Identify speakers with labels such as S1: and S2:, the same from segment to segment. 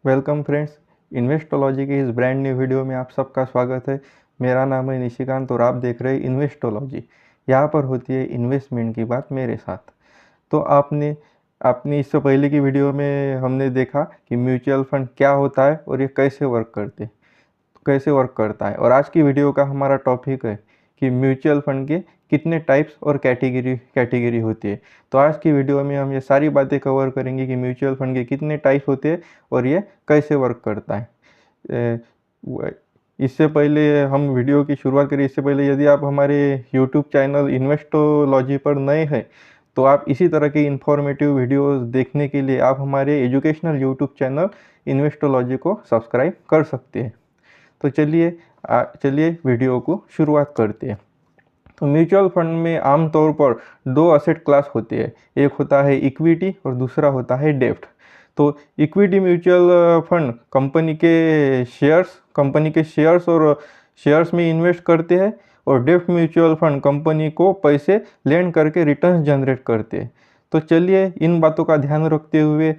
S1: Welcome friends. इन्वेस्टोलॉजी के इस brand new video में आप सबका स्वागत है। मेरा नाम है निशिकांत और आप देख रहे हैं इन्वेस्टोलॉजी। यहाँ पर होती है इन्वेस्टमेंट की बात मेरे साथ। तो आपने आपने इससे पहले की वीडियो में हमने देखा कि म्यूचुअल फंड क्या होता है और ये कैसे वर्क करता है। और आज की वीडियो का हमारा टॉपिक है कि म्यूचुअल फंड के कितने टाइप्स और कैटेगरी होती है। तो आज की वीडियो में हम ये सारी बातें कवर करेंगे कि म्यूचुअल फंड के कितने टाइप्स होते हैं और ये कैसे वर्क करता है। इससे पहले हम वीडियो की शुरुआत करें इससे पहले यदि आप हमारे यूट्यूब चैनल इन्वेस्टोलॉजी पर नए हैं तो आप इसी तरह के इंफॉर्मेटिव वीडियोस देखने के लिए आप हमारे एजुकेशनल यूट्यूब चैनल इन्वेस्टोलॉजी को सब्सक्राइब कर सकते हैं। तो चलिए वीडियो को शुरुआत करते हैं। तो म्यूचुअल फंड में आमतौर पर दो असेट क्लास होते हैं, एक होता है इक्विटी और दूसरा होता है डेब्ट। तो इक्विटी म्यूचुअल फंड कंपनी के शेयर्स और शेयर्स में इन्वेस्ट करते हैं और डेब्ट म्यूचुअल फंड कंपनी को पैसे लेंड करके रिटर्न्स जनरेट करते हैं। तो चलिए इन बातों का ध्यान रखते हुए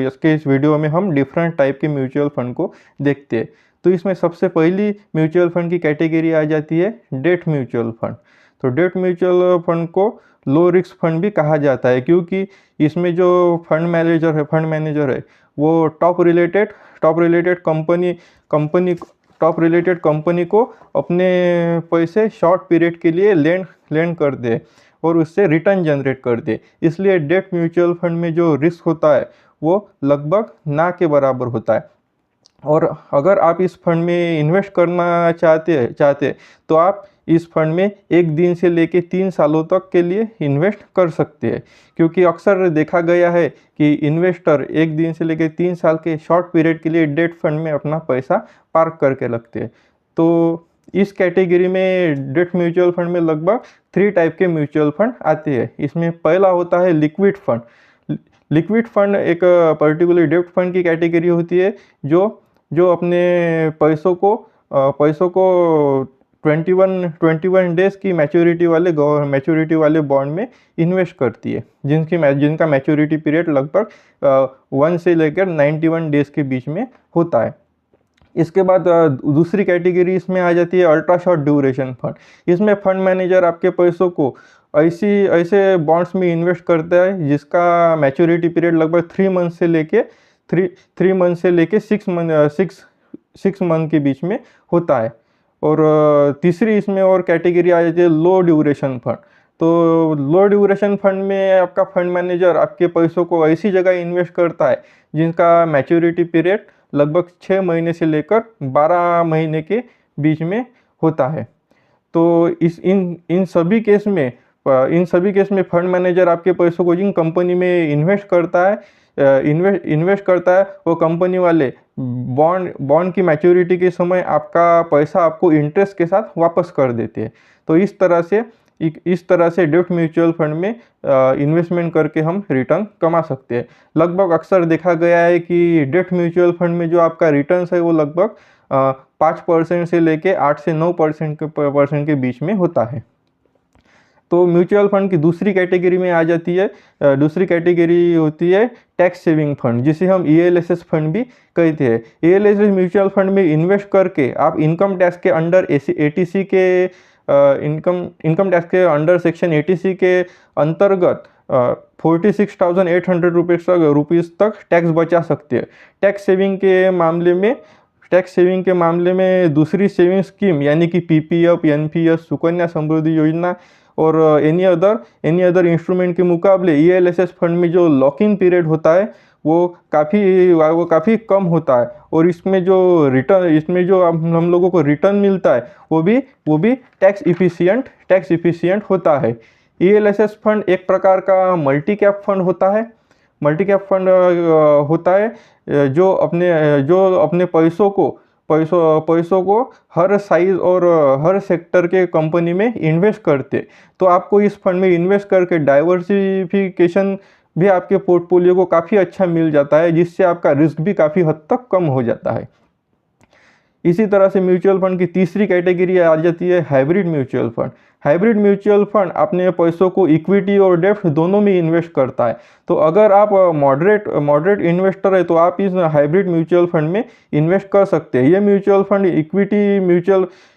S1: इसके इस वीडियो में हम डिफरेंट टाइप के म्यूचुअल फंड को देखते हैं। तो इसमें सबसे पहली म्यूचुअल फंड की कैटेगरी आ जाती है डेट म्यूचुअल फंड। तो डेट म्यूचुअल फंड को लो रिस्क फंड भी कहा जाता है क्योंकि इसमें जो फंड मैनेजर है वो टॉप रिलेटेड कंपनी को अपने पैसे शॉर्ट पीरियड के लिए लेंड कर दे और उससे रिटर्न जनरेट कर दे। इसलिए डेट म्यूचुअल फंड में जो रिस्क होता है वो लगभग ना के बराबर होता है। और अगर आप इस फंड में इन्वेस्ट करना चाहते तो आप इस फंड में 1 दिन से लेके 3 सालों तक के लिए इन्वेस्ट कर सकते हैं क्योंकि अक्सर देखा गया है कि इन्वेस्टर 1 दिन से लेके 3 साल के शॉर्ट पीरियड के लिए डेट फंड में अपना पैसा पार्क करके रखते हैं। तो इस कैटेगरी में डेट म्यूचुअल फंड में लगभग 3 टाइप के म्यूचुअल फंड आते हैं। इसमें पहला होता है लिक्विड फंड। लिक्विड फंड एक पर्टिकुलर डेट फंड की कैटेगरी होती है जो अपने पैसों को 21 डेज की मैच्योरिटी वाले बॉन्ड में इन्वेस्ट करती है जिनका मैच्योरिटी पीरियड लगभग 1 से लेकर 91 डेज के बीच में होता है। इसके बाद दूसरी कैटेगरी इसमें आ जाती है अल्ट्रा शॉर्ट ड्यूरेशन फंड। इसमें फंड मैनेजर आपके पैसों को ऐसे बॉन्ड्स में इन्वेस्ट करता है जिसका मैच्योरिटी पीरियड लगभग 3 मंथ से लेके 6 मंथ के बीच में होता है। और तीसरी इसमें और कैटेगरी आ जाती है लो ड्यूरेशन फंड। तो लो ड्यूरेशन फंड में आपका फंड मैनेजर आपके पैसों को ऐसी जगह इन्वेस्ट करता है जिनका मैच्योरिटी पीरियड लगभग 6 महीने से लेकर 12 महीने के बीच में होता है। तो इन सभी केस में फंड मैनेजर आपके पैसों को जिन कंपनी में इन्वेस्ट करता है वो कंपनी वाले बॉन्ड की मैच्योरिटी के समय आपका पैसा आपको इंटरेस्ट के साथ वापस कर देते हैं। तो इस तरह से डेब्ट म्यूचुअल फंड में इन्वेस्टमेंट करके हम रिटर्न कमा सकते हैं। लगभग अक्सर देखा गया है कि डेब्ट म्यूचुअल फंड में जो आपका रिटर्न्स है वो लगभग 5% से लेके 8 से 9% के बीच में होता है। तो म्यूचुअल फंड की दूसरी कैटेगरी में आ जाती है दूसरी कैटेगरी होती है टैक्स सेविंग फंड, जिसे हम ELSS फंड भी कहते हैं। ELSS म्यूचुअल फंड में इन्वेस्ट करके आप इनकम टैक्स के अंडर सेक्शन 80C के अंतर्गत 46,800 रुपीज़ तक टैक्स बचा सकते हैं। टैक्स सेविंग के मामले में दूसरी सेविंग स्कीम यानी कि PPF, NPS, सुकन्या समृद्धि योजना और एनी अदर इंस्ट्रूमेंट के मुकाबले ELSS फंड में जो लॉक इन पीरियड होता है वो काफ़ी कम होता है और इसमें जो हम लोगों को रिटर्न मिलता है वो भी टैक्स इफिशिएंट होता है। ELSS फंड एक प्रकार का मल्टी कैप फंड होता है जो अपने पैसों को हर साइज और हर सेक्टर के कंपनी में इन्वेस्ट करते। तो आपको इस फंड में इन्वेस्ट करके डाइवर्सिफिकेशन भी आपके पोर्टफोलियो को काफ़ी अच्छा मिल जाता है जिससे आपका रिस्क भी काफ़ी हद तक कम हो जाता है। इसी तरह से म्यूचुअल फंड की तीसरी कैटेगरी आ जाती है hybrid mutual fund. Hybrid mutual fund अपने पैसों को इक्विटी और डेब्ट दोनों में इन्वेस्ट करता है। तो अगर आप मॉडरेट इन्वेस्टर है तो आप इस हाइब्रिड म्यूचुअल फंड में इन्वेस्ट कर सकते हैं। ये म्यूचुअल फंड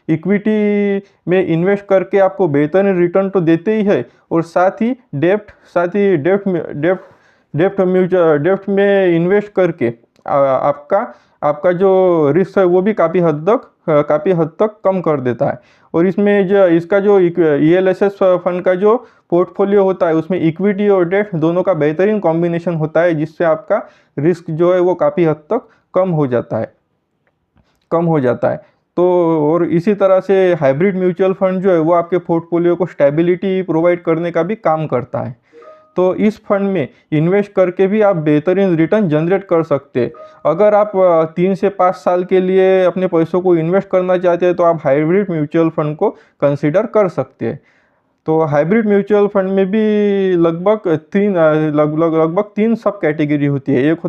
S1: इक्विटी में इन्वेस्ट करके आपको बेहतरीन रिटर्न तो देते ही है, और साथ ही डेब्ट में इन्वेस्ट करके आपका जो रिस्क है वो भी काफ़ी हद तक कम कर देता है। और इसमें जो इसका जो ELSS फंड का जो पोर्टफोलियो होता है उसमें इक्विटी और डेट दोनों का बेहतरीन कॉम्बिनेशन होता है, जिससे आपका रिस्क जो है वो काफ़ी हद तक कम हो जाता है। तो और इसी तरह से हाइब्रिड म्यूचुअल फंड जो है वो आपके पोर्टफोलियो को स्टेबिलिटी प्रोवाइड करने का भी काम करता है। तो इस फंड में इन्वेस्ट करके भी आप बेहतरीन रिटर्न जनरेट कर सकते हैं। अगर आप 3 से 5 साल के लिए अपने पैसों को इन्वेस्ट करना चाहते हैं तो आप हाइब्रिड म्यूचुअल फंड को कंसीडर कर सकते हैं। तो हाइब्रिड म्यूचुअल फंड में भी लगभग तीन सब कैटेगरी होती है। एक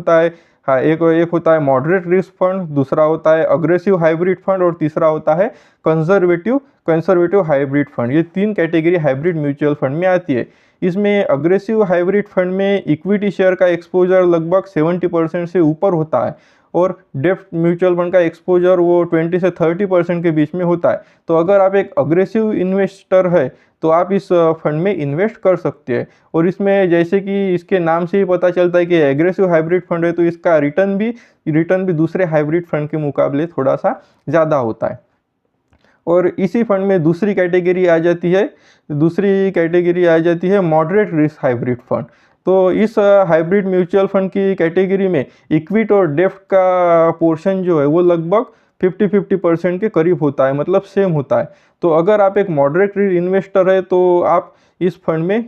S1: होता है मॉडरेट रिस्क फंड, दूसरा होता है अग्रेसिव हाइब्रिड फंड, और तीसरा होता है कंजर्वेटिव हाइब्रिड फंड। ये 3 कैटेगरी हाइब्रिड म्यूचुअल फंड में आती है। इसमें अग्रेसिव हाइब्रिड फंड में इक्विटी शेयर का एक्सपोजर लगभग 70% से ऊपर होता है, और डेब्ट म्यूचुअल फंड का एक्सपोजर वो 20 से 30% के बीच में होता है। तो अगर आप एक अग्रेसिव इन्वेस्टर है तो आप इस फंड में इन्वेस्ट कर सकते हैं। और इसमें जैसे कि इसके नाम से ही पता चलता है कि एग्रेसिव हाइब्रिड फंड है, तो इसका रिटर्न भी दूसरे हाइब्रिड फंड के मुकाबले थोड़ा सा ज़्यादा होता है। और इसी फंड में दूसरी कैटेगरी आ जाती है मॉडरेट रिस्क हाइब्रिड फंड। तो इस हाइब्रिड म्यूचुअल फंड की कैटेगरी में इक्विटी और डेब्ट का पोर्शन जो है वो लगभग 50-50% के करीब होता है, मतलब सेम होता है। तो अगर आप एक मॉडरेट इन्वेस्टर है तो आप इस फंड में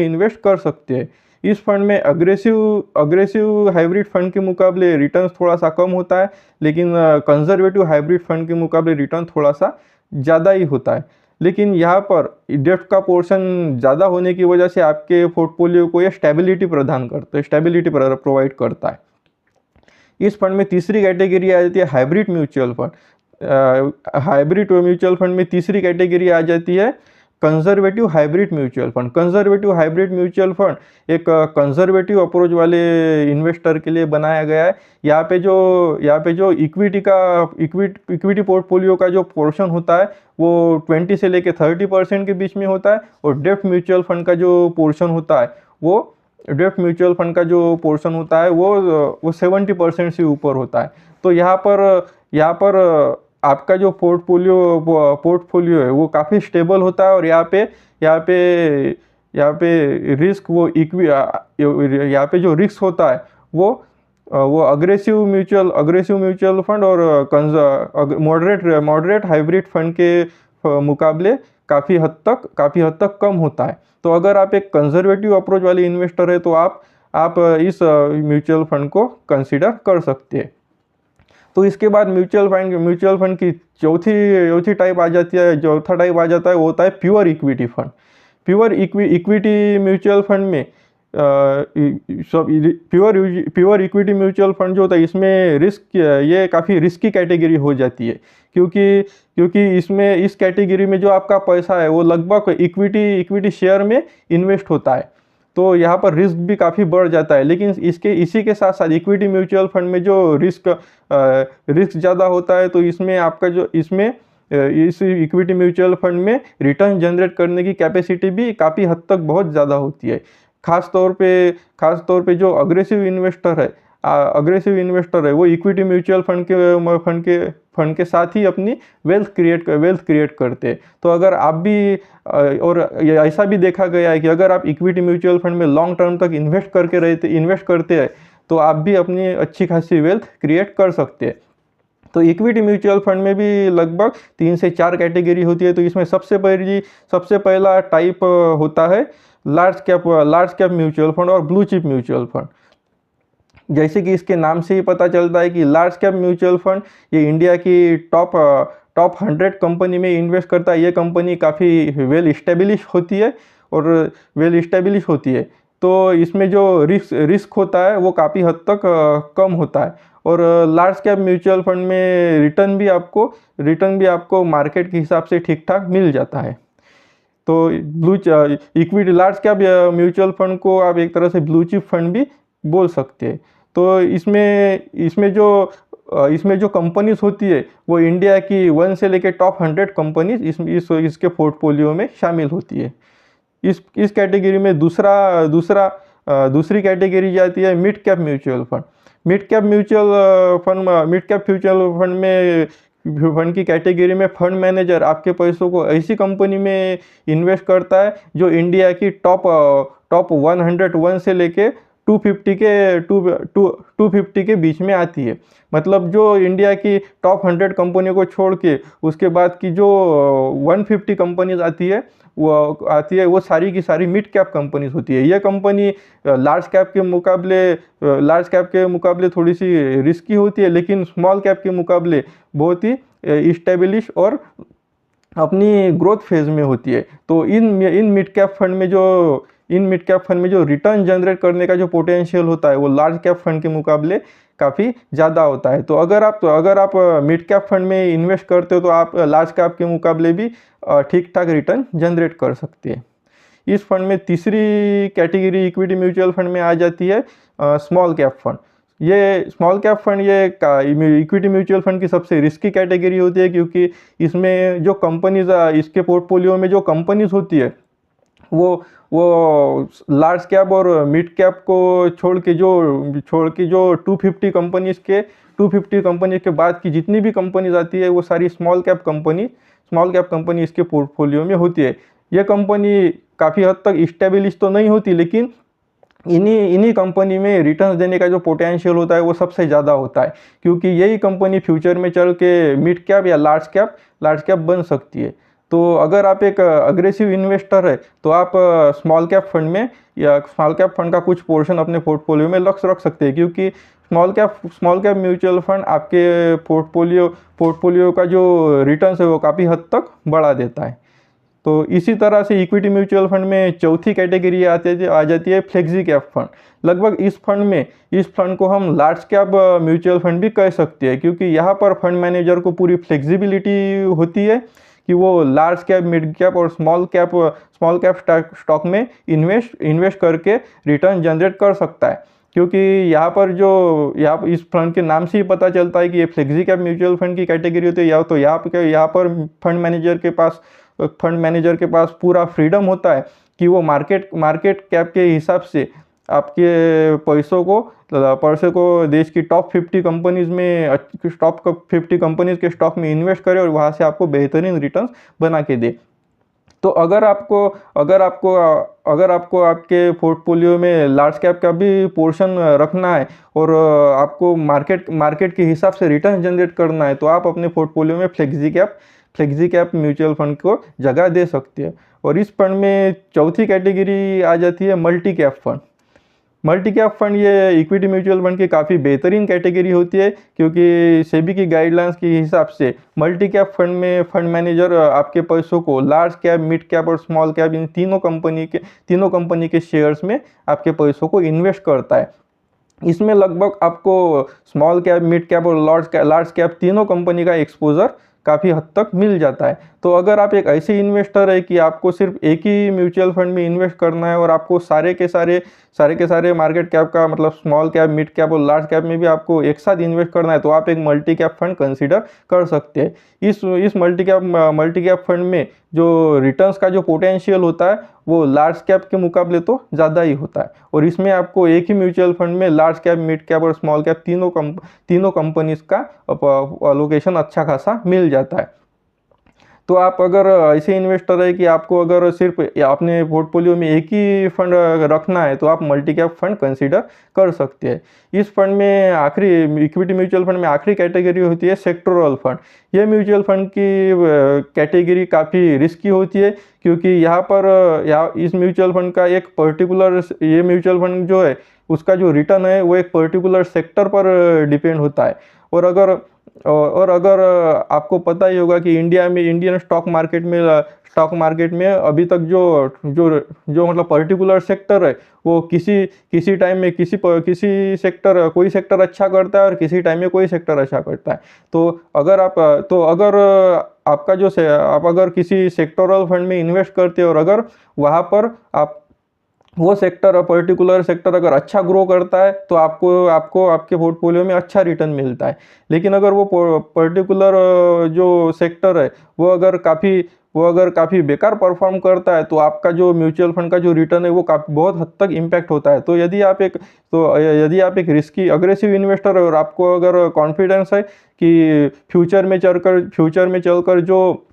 S1: इन्वेस्ट कर सकते हैं। इस फंड में अग्रेसिव हाइब्रिड फंड के मुकाबले रिटर्न थोड़ा सा कम होता है, लेकिन कंजर्वेटिव हाइब्रिड फंड के मुकाबले रिटर्न थोड़ा सा ज़्यादा ही होता है। लेकिन यहाँ पर डेब्ट का पोर्शन ज़्यादा होने की वजह से आपके पोर्टफोलियो को ये स्टेबिलिटी प्रोवाइड करता है। इस फंड में तीसरी कैटेगरी आ जाती है हाइब्रिड म्यूचुअल फंड में तीसरी कैटेगरी आ जाती है conservative hybrid mutual fund. Conservative hybrid mutual fund एक कंजर्वेटिव अप्रोच वाले इन्वेस्टर के लिए बनाया गया है। यहाँ पे जो इक्विटी पोर्टफोलियो का जो पोर्शन होता है वो 20 से लेके 30% के बीच में होता है, और डेब्ट म्यूचुअल फंड का जो पोर्शन होता है वो 70% से ऊपर होता है। तो यहाँ पर आपका जो पोर्टफोलियो है वो काफ़ी स्टेबल होता है, और यहाँ पे रिस्क यहाँ पे जो रिस्क होता है वो अग्रेसिव म्यूचुअल फंड और मॉडरेट हाइब्रिड फंड के मुकाबले काफ़ी हद तक कम होता है। तो अगर आप एक कंजर्वेटिव अप्रोच वाले इन्वेस्टर है तो आप इस म्यूचुअल फंड को कंसीडर कर सकते हैं। तो इसके बाद म्यूचुअल फंड की चौथा टाइप आ जाता है वो होता है pure equity fund. Pure equity mutual fund में प्योर इक्विटी म्यूचुअल फंड जो होता है इसमें ये काफ़ी रिस्की कैटेगरी हो जाती है, क्योंकि इसमें इस कैटेगरी में जो आपका पैसा है वो लगभग इक्विटी शेयर में इन्वेस्ट होता है। तो यहाँ पर रिस्क भी काफ़ी बढ़ जाता है। लेकिन इसी के साथ साथ इक्विटी म्यूचुअल फंड में जो रिस्क ज़्यादा होता है, तो इस इक्विटी म्यूचुअल फंड में रिटर्न जनरेट करने की कैपेसिटी भी काफ़ी हद तक बहुत ज़्यादा होती है। खास तौर पे जो अग्रेसिव इन्वेस्टर है वो इक्विटी म्यूचुअल फंड के साथ ही अपनी वेल्थ क्रिएट करते हैं। तो अगर आप भी और ऐसा भी देखा गया है कि अगर आप इक्विटी म्यूचुअल फंड में लॉन्ग टर्म तक इन्वेस्ट करते हैं तो आप भी अपनी अच्छी खासी वेल्थ क्रिएट कर सकते हैं। तो इक्विटी म्यूचुअल फंड में भी लगभग 3 से 4 कैटेगरी होती है। तो इसमें सबसे पहला टाइप होता है लार्ज कैप म्यूचुअल फंड और ब्लू चिप म्यूचुअल फंड। जैसे कि इसके नाम से ही पता चलता है कि लार्ज कैप म्यूचुअल फंड ये इंडिया की टॉप 100 कंपनी में इन्वेस्ट करता है। ये कंपनी काफ़ी वेल इस्टेब्लिश होती है। तो इसमें जो रिस्क होता है वो काफ़ी हद तक कम होता है। और लार्ज कैप म्यूचुअल फंड में रिटर्न भी आपको मार्केट के हिसाब से ठीक ठाक मिल जाता है। तो equity large cap mutual fund को आप एक तरह से ब्लू चिप फंड भी बोल सकते हैं। तो इसमें जो कंपनीज होती है वो इंडिया की 1 से लेकर टॉप 100 कंपनीज इसके पोर्टफोलियो में शामिल होती है। इस कैटेगरी में दूसरी कैटेगरी जाती है mid cap mutual fund. Mid cap mutual fund की कैटेगरी में फंड मैनेजर आपके पैसों को ऐसी कंपनी में इन्वेस्ट करता है जो इंडिया की टॉप 101 से लेके 250 के बीच में आती है। मतलब जो इंडिया की टॉप 100 कंपनियों को छोड़ के उसके बाद की जो 150 कंपनीज आती है वो सारी की सारी मिड कैप कंपनीज होती है। यह कंपनी लार्ज कैप के मुकाबले थोड़ी सी रिस्की होती है, लेकिन स्मॉल कैप के मुकाबले बहुत ही इस्टेब्लिश और अपनी ग्रोथ फेज में होती है। तो इन मिड कैप फंड में जो रिटर्न जनरेट करने का जो पोटेंशियल होता है वो लार्ज कैप फंड के मुकाबले काफ़ी ज़्यादा होता है। तो अगर आप मिड कैप फंड में इन्वेस्ट करते हो तो आप लार्ज कैप के मुकाबले भी ठीक ठाक रिटर्न जनरेट कर सकते हैं। इस फंड में तीसरी कैटेगरी इक्विटी म्यूचुअल फंड में आ जाती है स्मॉल कैप फंड। ये small cap fund equity mutual fund की सबसे रिस्की कैटेगरी होती है, क्योंकि इसमें जो कंपनीज इसके पोर्टफोलियो में जो कंपनीज होती है वो लार्ज कैप और मिड कैप को छोड़ के जो 250 कंपनीज के बाद की जितनी भी कंपनीज आती है वो सारी स्मॉल कैप कंपनी इसके पोर्टफोलियो में होती है। ये कंपनी काफ़ी हद तक इस्टेब्लिश तो नहीं होती, लेकिन इन्हीं कंपनी में रिटर्न्स देने का जो पोटेंशियल होता है वो सबसे ज़्यादा होता है, क्योंकि यही कंपनी फ्यूचर में चल के मिड कैप या लार्ज कैप बन सकती है। तो अगर आप एक अग्रेसिव इन्वेस्टर है तो आप स्मॉल कैप फंड का कुछ पोर्शन अपने पोर्टफोलियो में लक्ष्य रख सकते हैं, क्योंकि स्मॉल कैप म्यूचुअल फंड आपके पोर्टफोलियो का जो रिटर्न्स है वो काफ़ी हद तक बढ़ा देता है। तो इसी तरह से इक्विटी म्यूचुअल फंड में चौथी कैटेगरी आ जाती है फ्लेक्सी कैप फंड। लगभग इस फंड को हम लार्ज कैप म्यूचुअल फंड भी कह सकते हैं, क्योंकि यहाँ पर फंड मैनेजर को पूरी फ्लेक्सिबिलिटी होती है कि वो लार्ज कैप, मिड कैप और स्मॉल कैप स्टॉक में इन्वेस्ट करके रिटर्न जनरेट कर सकता है। क्योंकि यहाँ इस फंड के नाम से ही पता चलता है कि ये फ्लेक्सी कैप म्यूचुअल फंड की कैटेगरी होती है। तो यहाँ पर फंड मैनेजर के पास पूरा फ्रीडम होता है कि वो मार्केट कैप के हिसाब से आपके पैसे को देश की टॉप 50 कंपनीज के स्टॉक में इन्वेस्ट करे और वहाँ से आपको बेहतरीन रिटर्न्स बना के दे। तो अगर आपको आपके पोर्टफोलियो में लार्ज कैप का भी पोर्शन रखना है और आपको मार्केट के हिसाब से रिटर्न जनरेट करना है, तो आप अपने पोर्टफोलियो में फ्लेक्सी कैप म्यूचुअल फंड को जगह दे सकते हैं। और इस फंड में चौथी कैटेगरी आ जाती है multi cap fund. Multi cap fund ये इक्विटी म्यूचुअल फंड की काफ़ी बेहतरीन कैटेगरी होती है, क्योंकि सेबी की गाइडलाइंस के हिसाब से मल्टी कैप फंड में फंड मैनेजर आपके पैसों को लार्ज कैप, मिड कैप और स्मॉल कैप इन तीनों कंपनी के शेयर्स में आपके पैसों को इन्वेस्ट करता है। इसमें लगभग आपको स्मॉल कैप, मिड कैप और लार्ज कैप तीनों कंपनी का एक्सपोजर काफ़ी हद तक मिल जाता है। तो अगर आप एक ऐसे इन्वेस्टर है कि आपको सिर्फ एक ही म्यूचुअल फंड में इन्वेस्ट करना है और आपको सारे के सारे मार्केट कैप का, मतलब स्मॉल कैप, मिड कैप और लार्ज कैप में भी आपको एक साथ इन्वेस्ट करना है, तो आप एक मल्टी कैप फंड कंसीडर कर सकते हैं। इस मल्टी कैप फंड में जो रिटर्न्स का जो पोटेंशियल होता है वो लार्ज कैप के मुकाबले तो ज़्यादा ही होता है। और इसमें आपको एक ही म्यूचुअल फंड में लार्ज कैप, मिड कैप और स्मॉल कैप तीनों कंपनीज का अलोकेशन अच्छा खासा मिल जाता है। तो आप अगर ऐसे इन्वेस्टर है कि आपको अगर सिर्फ अपने पोर्टफोलियो में एक ही फंड रखना है, तो आप मल्टी कैप फंड कंसीडर कर सकते हैं। इस फंड में इक्विटी म्यूचुअल फंड में आखिरी कैटेगरी होती है सेक्टोरल फंड। ये म्यूचुअल फंड की कैटेगरी काफ़ी रिस्की होती है, क्योंकि इस म्यूचुअल फंड का ये म्यूचुअल फंड जो है उसका जो रिटर्न है वो एक पर्टिकुलर सेक्टर पर डिपेंड होता है। और और अगर आपको पता ही होगा कि इंडिया में इंडियन स्टॉक मार्केट में अभी तक जो जो जो मतलब पर्टिकुलर सेक्टर है वो किसी किसी टाइम में किसी सेक्टर कोई सेक्टर अच्छा करता है और किसी टाइम में कोई सेक्टर अच्छा करता है। तो अगर आपका आप अगर किसी सेक्टोरल फंड में इन्वेस्ट करते हो और अगर वहाँ पर आप वो सेक्टर पर्टिकुलर सेक्टर अगर अच्छा ग्रो करता है तो आपको आपको आपके पोर्टफोलियो में अच्छा रिटर्न मिलता है। लेकिन अगर वो पर्टिकुलर जो सेक्टर है वो अगर काफ़ी बेकार परफॉर्म करता है तो आपका जो म्यूचुअल फंड का जो रिटर्न है वो काफ़ी बहुत हद तक इम्पैक्ट होता है। तो यदि आप एक रिस्की अग्रेसिव इन्वेस्टर है और आपको अगर कॉन्फिडेंस है कि फ्यूचर में चलकर जो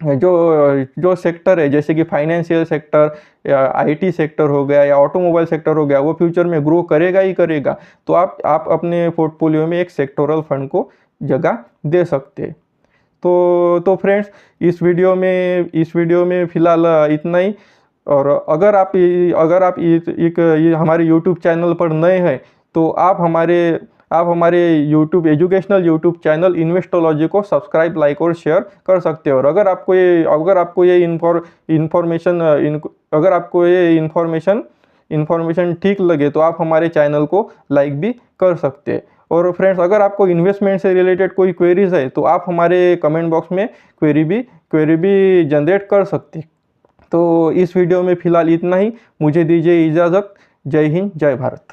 S1: जो सेक्टर है जैसे कि फाइनेंशियल सेक्टर या आईटी सेक्टर हो गया या ऑटोमोबाइल सेक्टर हो गया वो फ्यूचर में ग्रो करेगा ही करेगा, तो आप अपने पोर्टफोलियो में एक सेक्टोरल फंड को जगह दे सकते हैं। तो फ्रेंड्स, इस वीडियो में फ़िलहाल इतना ही। और अगर आप ये हमारे यूट्यूब चैनल पर नए हैं तो आप हमारे एजुकेशनल यूट्यूब चैनल इन्वेस्टोलॉजी को सब्सक्राइब, लाइक और शेयर कर सकते हो। और अगर आपको ये इन्फॉर्मेशन ठीक लगे तो आप हमारे चैनल को लाइक भी कर सकते हैं। और फ्रेंड्स, अगर आपको इन्वेस्टमेंट से रिलेटेड कोई क्वेरीज है तो आप हमारे कमेंट बॉक्स में क्वेरी भी जनरेट कर सकते। तो इस वीडियो में फ़िलहाल इतना ही। मुझे दीजिए इजाज़त। जय हिंद, जय भारत।